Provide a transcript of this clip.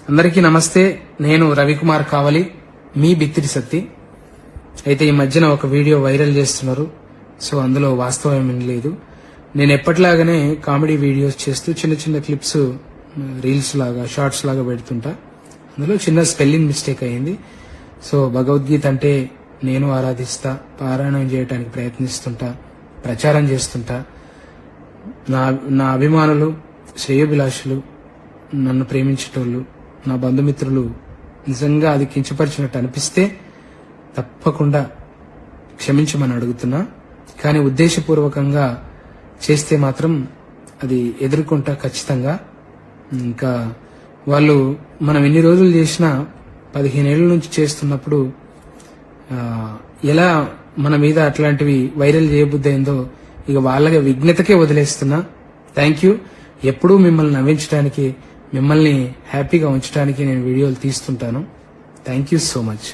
అందరికీ నమస్తే. నేను రవికుమార్ కావలి, మీ బిత్తిరి సత్తి. అయితే ఈ మధ్యన ఒక వీడియో వైరల్ చేస్తున్నారు. సో అందులో వాస్తవం ఏమీ లేదు. నేను ఎప్పటిలాగానే కామెడీ వీడియోస్ చేస్తూ చిన్న చిన్న క్లిప్స్, రీల్స్ లాగా, షార్ట్స్ లాగా పెడుతుంటా. అందులో చిన్న స్పెల్లింగ్ మిస్టేక్ అయ్యింది. సో భగవద్గీత అంటే నేను ఆరాధిస్తా, పారాయణం చేయడానికి ప్రయత్నిస్తుంటా, ప్రచారం చేస్తుంటా. నా అభిమానులు, శ్రేయోభిలాషులు, నన్ను ప్రేమించేటోళ్ళు, నా బంధుమిత్రులు నిజంగా అది కించపరిచినట్టు అనిపిస్తే తప్పకుండా క్షమించమని అడుగుతున్నా. కానీ ఉద్దేశపూర్వకంగా చేస్తే మాత్రం అది ఎదుర్కొంటా ఖచ్చితంగా. ఇంకా వాళ్ళు మనం ఎన్ని రోజులు చేసినా 15 ఏళ్ల నుంచి చేస్తున్నప్పుడు ఎలా మన మీద అట్లాంటివి వైరల్ చేయబుద్ధి అయిందో ఇక వాళ్ళకి విఘ్నతకే వదిలేస్తున్నా. Thank you. ఎప్పుడూ మిమ్మల్ని నవ్వించడానికి, మిమ్మల్ని హ్యాపీగా ఉంచడానికి నేను వీడియోలు తీస్తుంటాను. Thank you so much.